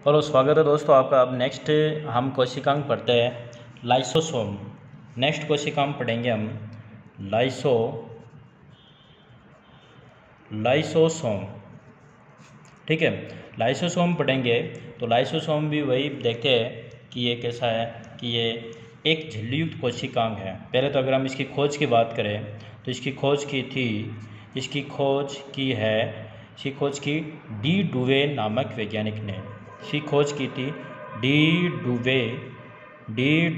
Hello, स्वागत है दोस्तों आपका। अब नेक्स्ट हम कोशिकांग पढ़ते हैं लाइसोसोम। नेक्स्ट कोशिकांग पढ़ेंगे हम लाइसोसोम। ठीक है, लाइसोसोम पढ़ेंगे तो लाइसोसोम भी वही देखते हैं कि ये कैसा है कि ये एक झिल्लीयुक्त कोशिकांग है। पहले तो अगर हम इसकी खोज की बात करें तो इसकी खोज की डी डुवे नामक वैज्ञानिक ने इसकी खोज की थी। डी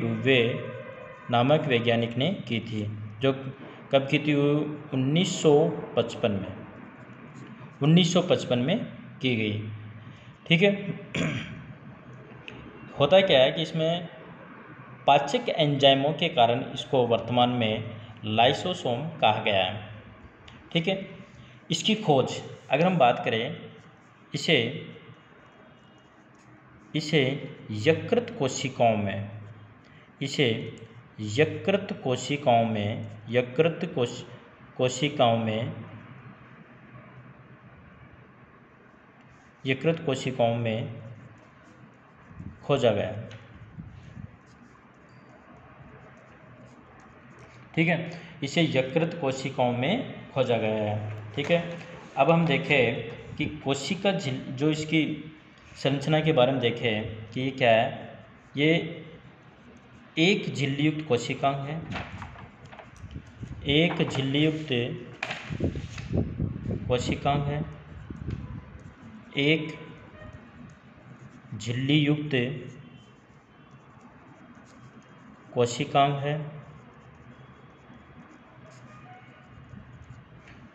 डुवे नामक वैज्ञानिक ने की थी, जो कब की थी? 1955 में की गई। ठीक है। होता क्या है कि इसमें पाचक एंजाइमों के कारण इसको वर्तमान में लाइसोसोम कहा गया है। ठीक है। इसकी खोज अगर हम बात करें, इसे यकृत कोशिकाओं में खोजा गया। ठीक है, इसे यकृत कोशिकाओं में खोजा गया है। ठीक है। अब हम देखें कि कोशिका जो इसकी संरचना के बारे में देखें कि ये क्या है। ये एक झिल्लीयुक्त कोशिकांग है। एक झिल्लीयुक्त कोशिकांग है। एक झिल्लीयुक्त कोशिकांग है।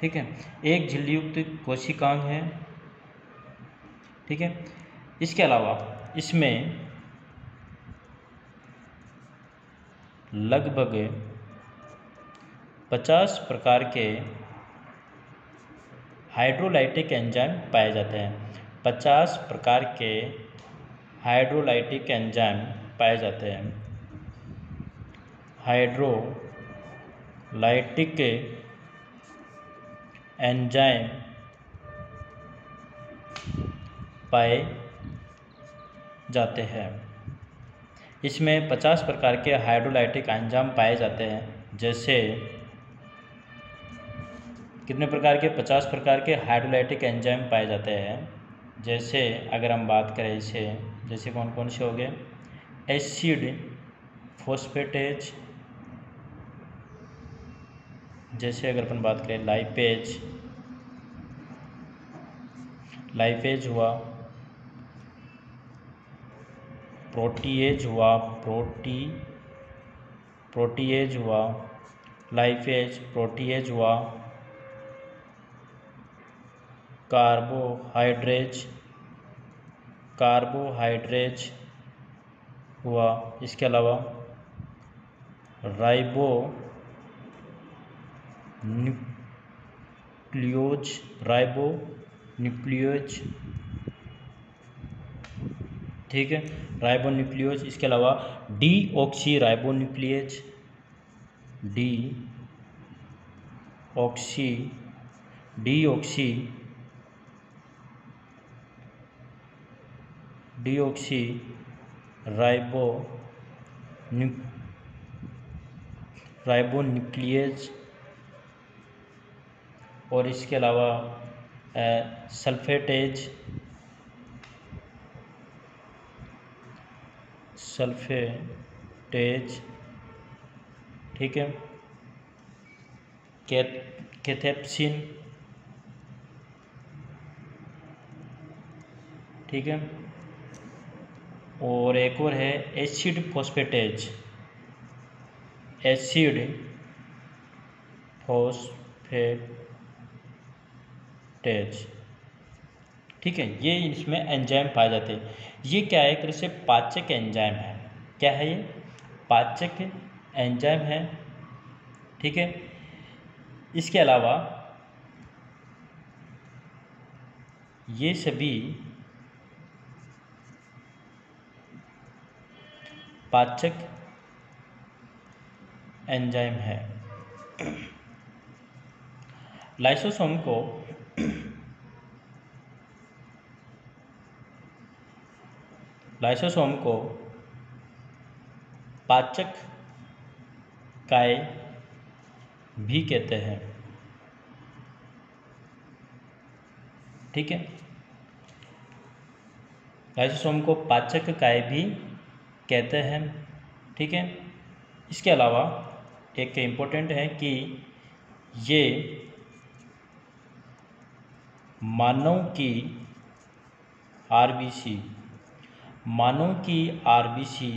ठीक है, एक झिल्लीयुक्त कोशिकांग है। ठीक है। इसके अलावा इसमें लगभग 50 प्रकार के हाइड्रोलाइटिक एंजाइम पाए जाते हैं। 50 प्रकार के हाइड्रोलाइटिक एंजाइम पाए जाते हैं। हाइड्रोलाइटिक एंजाइम पाए जाते हैं। इसमें 50 प्रकार के हाइड्रोलाइटिक एंजाइम पाए जाते हैं। जैसे कितने प्रकार के? 50 प्रकार के हाइड्रोलाइटिक एंजाइम पाए जाते हैं। जैसे अगर हम बात करें इसे, जैसे कौन कौन से हो गए? एसिड फोस्फेटेज, जैसे अगर अपन बात करें लाइपेज हुआ, प्रोटीएज हुआ, लाइपेज, प्रोटीएज हुआ, कार्बोहाइड्रेज हुआ। इसके अलावा राइबोन्यूक्लियोज। ठीक है, राइबोन्यूक्लियोज। इसके अलावा डीऑक्सी राइबोन्यूक्लियेज, डीऑक्सी राइबोन्यूक्लियेज। और इसके अलावा सल्फेटेज। ठीक है, कैथेप्सिन। ठीक है, और एक और है एसिड फोस्फेटेज। ठीक है, ये इसमें एंजाइम पाए जाते हैं। ये क्या है? एक तरह से पाचक एंजाइम है। क्या है ये? पाचक एंजाइम है। ठीक है। इसके अलावा ये सभी पाचक एंजाइम है। लाइसोसोम लाइसोसोम को पाचक काय भी कहते हैं। ठीक है, लाइसोसोम को पाचक काय भी कहते हैं। ठीक है, इसके अलावा एक इम्पोर्टेंट है कि ये मानव की आरबीसी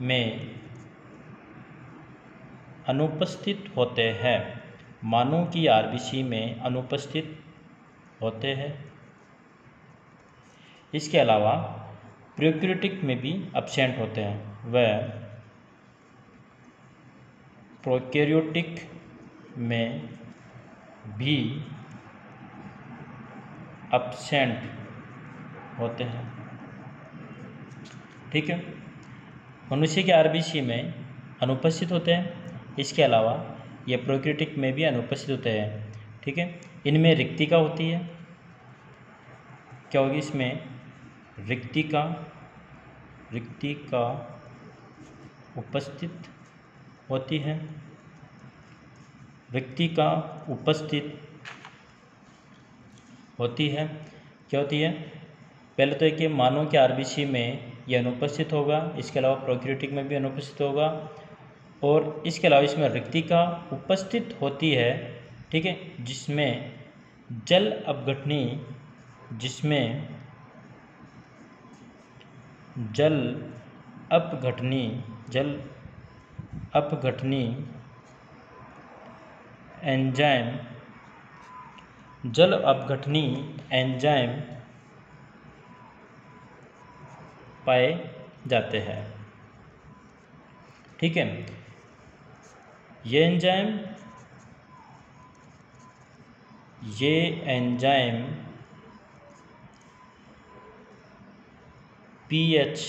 में अनुपस्थित होते हैं। मानव की आरबीसी में अनुपस्थित होते हैं। इसके अलावा प्रोकैरियोटिक में भी एब्सेंट होते हैं। वह प्रोकैरियोटिक में भी एब्सेंट होते हैं। ठीक है, मनुष्य के आरबीसी में अनुपस्थित होते हैं। इसके अलावा ये प्रोकैरियोटिक में भी अनुपस्थित होते हैं। ठीक है, इनमें रिक्तिका होती है। क्या होगी इसमें? रिक्तिका उपस्थित होती है। रिक्तिका उपस्थित होती है। क्या होती है? पहले तो एक मानव के आरबीसी में यह अनुपस्थित होगा। इसके अलावा प्रोकैरियोटिक में भी अनुपस्थित होगा और इसके अलावा इसमें रिक्तिका उपस्थित होती है। ठीक है, जिसमें जल अपघटनी एंजाइम पाए जाते हैं। ठीक है, ये एंजाइम pH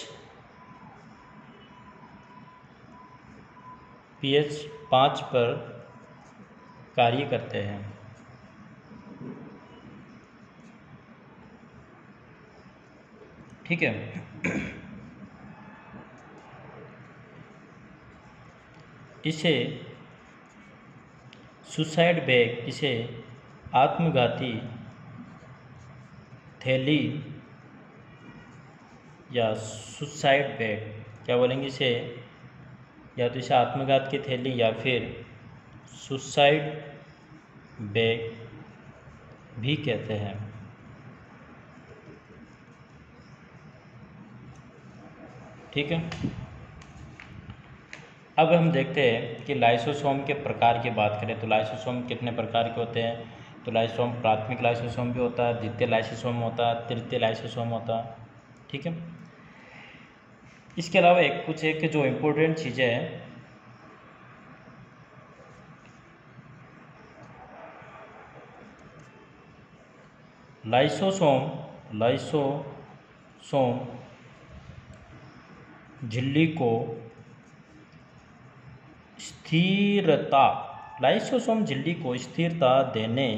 5 पर कार्य करते हैं। ठीक है, इसे सुसाइड बैग, इसे आत्मघाती थैली या सुसाइड बैग, क्या बोलेंगे इसे? या तो इसे आत्मघात की थैली या फिर सुसाइड बैग भी कहते हैं। ठीक है, अब हम देखते हैं कि लाइसोसोम के प्रकार की बात करें तो लाइसोसोम कितने प्रकार के होते हैं। तो लाइसोसोम प्राथमिक लाइसोसोम भी होता है, द्वितीय लाइसोसोम होता है, तृतीय लाइसोसोम होता है। ठीक है, इसके अलावा एक जो इम्पोर्टेंट चीज़ें हैं, लाइसोसोम झिल्ली को स्थिरता देने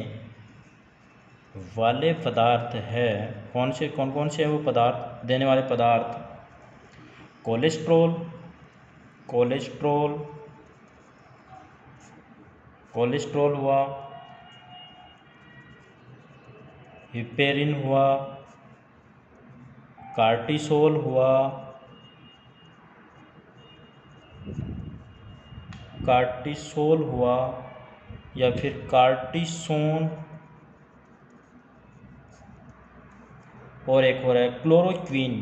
वाले पदार्थ है। कौन कौन से हैं वो पदार्थ देने वाले पदार्थ? कोलेस्ट्रॉल हुआ, हिपेरिन हुआ, कार्टिसोल हुआ या फिर कार्टिसोन, और एक हो रहा है क्लोरोक्विन।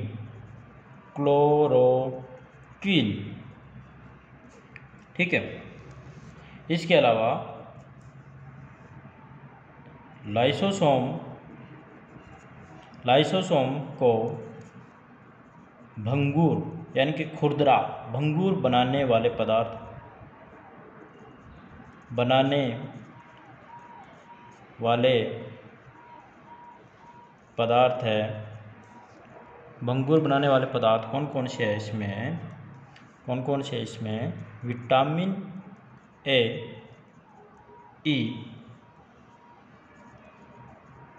ठीक है, इसके अलावा लाइसोसोम को भंगुर यानी कि खुरदरा भंगुर बनाने वाले पदार्थ है। भंगुर बनाने वाले पदार्थ कौन कौन से हैं इसमें? विटामिन ए, ई,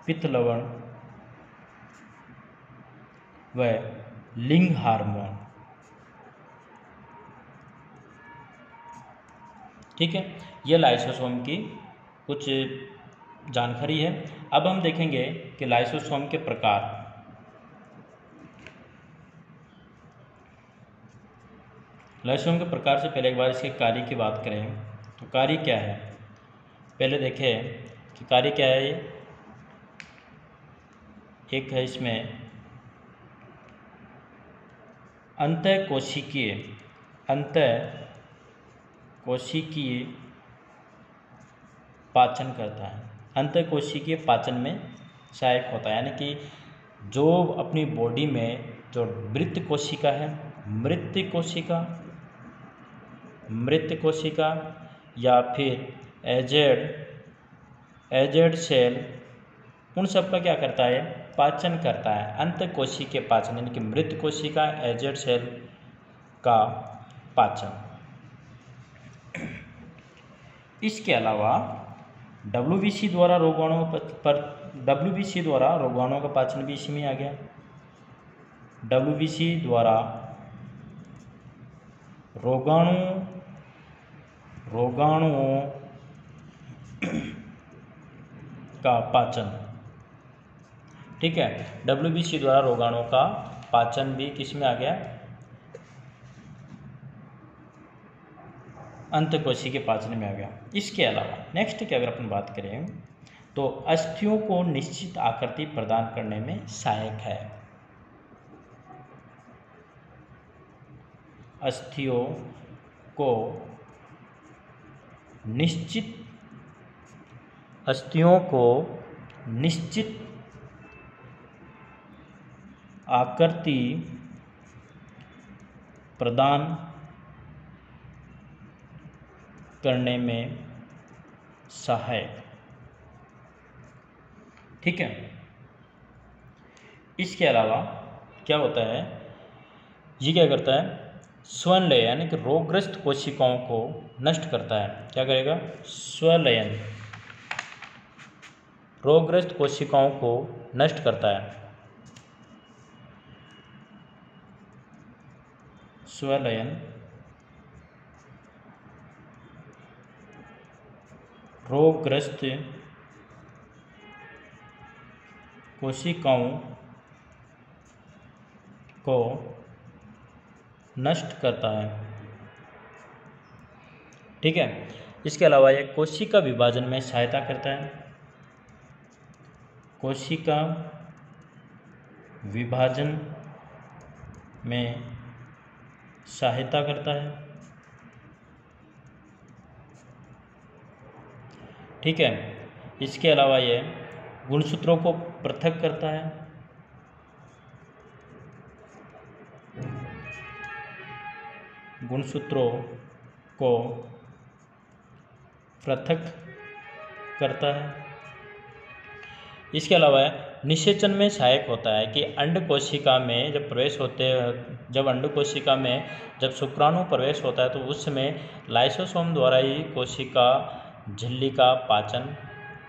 पित्त लवण व लिंग हार्मोन। ठीक है, ये लाइसोसोम की कुछ जानकारी है। अब हम देखेंगे कि लाइसोसोम के प्रकार। लाइसोसोम के प्रकार से पहले एक बार इसके कार्य की बात करें तो कार्य क्या है, पहले देखें कि कार्य क्या है। एक है इसमें अंतःकोशिकीय पाचन करता है। अंतःकोशिकीय पाचन में सहायक होता है, यानी कि जो अपनी बॉडी में जो मृत कोशिका या फिर एजेड सेल, उन सब का क्या करता है, पाचन करता है। अंतःकोशिकीय पाचन यानी कि मृत कोशिका, एजेड सेल का पाचन। इसके अलावा WBC द्वारा रोगाणुओं का पाचन भी इसी में आ गया। WBC द्वारा रोगाणुओं का पाचन। ठीक है, WBC द्वारा रोगाणुओं का पाचन भी किस में आ गया, अंतःकोशिकीय पाचन में आ गया। इसके अलावा नेक्स्ट की अगर अपन बात करें तो अस्थियों को निश्चित आकृति प्रदान करने में सहायक है। अस्थियों को निश्चित आकृति प्रदान करने में सहायक। ठीक है, इसके अलावा क्या होता है, ये क्या करता है, स्वलयन यानी कि रोगग्रस्त कोशिकाओं को नष्ट करता है। क्या करेगा, स्वलयन, रोगग्रस्त कोशिकाओं को नष्ट करता है। स्वलयन रोगग्रस्त कोशिकाओं को नष्ट करता है। ठीक है, इसके अलावा यह कोशिका विभाजन में सहायता करता है। कोशिका विभाजन में सहायता करता है। ठीक है, इसके अलावा यह गुणसूत्रों को पृथक करता है। गुणसूत्रों को पृथक करता है। इसके अलावा निषेचन में सहायक होता है कि अंड कोशिका में जब शुक्राणु प्रवेश होता है तो उस समय लाइसोसोम द्वारा ही कोशिका झिल्ली का पाचन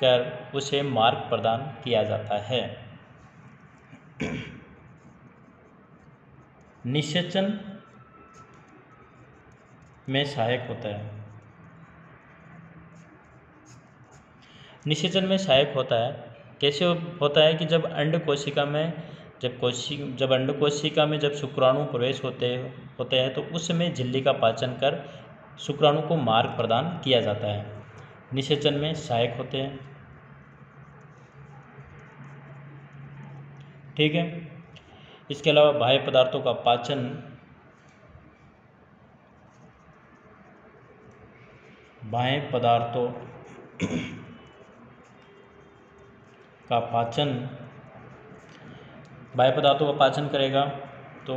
कर उसे मार्ग प्रदान किया जाता है। निषेचन में सहायक होता है। निषेचन में सहायक होता है, कैसे होता है कि जब अंड कोशिका में जब शुक्राणु प्रवेश होते हैं तो उस समय झिल्ली का पाचन कर शुक्राणु को मार्ग प्रदान किया जाता है। निषेचन में सहायक होते हैं। ठीक है, इसके अलावा बाह्य पदार्थों का पाचन बाह्य पदार्थों का पाचन करेगा तो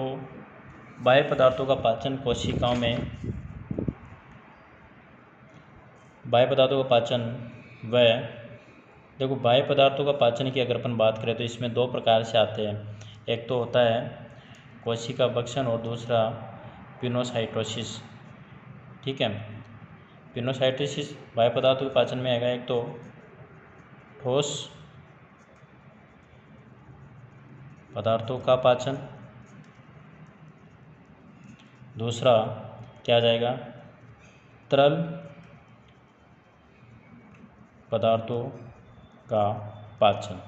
बाह्य पदार्थों का पाचन कोशिकाओं में बाह्य पदार्थों का पाचन देखो बाह्य पदार्थों का पाचन की अगर अपन बात करें तो इसमें दो प्रकार से आते हैं। एक तो होता है कोशिका भक्षण और दूसरा पिनोसाइटोसिस। ठीक है, पिनोसाइटोसिस बाह्य पदार्थों के पाचन में आएगा। एक तो ठोस पदार्थों का पाचन दूसरा क्या आ जाएगा, तरल पदार्थों का पाचन।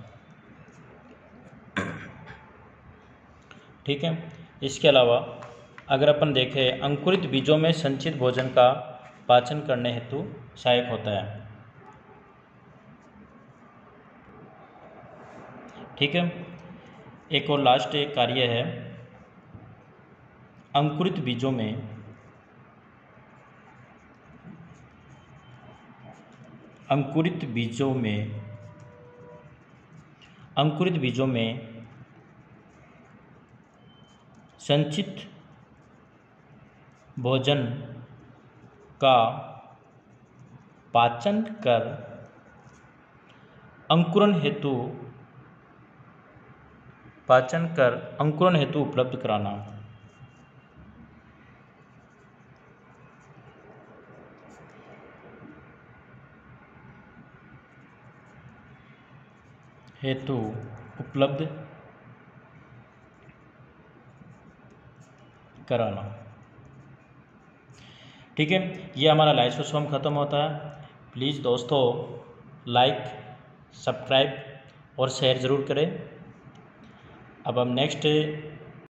ठीक है। इसके अलावा अगर अपन देखें, अंकुरित बीजों में संचित भोजन का पाचन करने हेतु सहायक होता है। ठीक है। एक और लास्ट एक कार्य है, अंकुरित बीजों में संचित भोजन का पाचन कर अंकुरण हेतु उपलब्ध कराना। हेतु उपलब्ध कराना। ठीक है। ये हमारा लाइसोसोम ख़त्म होता है। प्लीज़ दोस्तों लाइक, सब्सक्राइब और शेयर ज़रूर करें। अब हम नेक्स्ट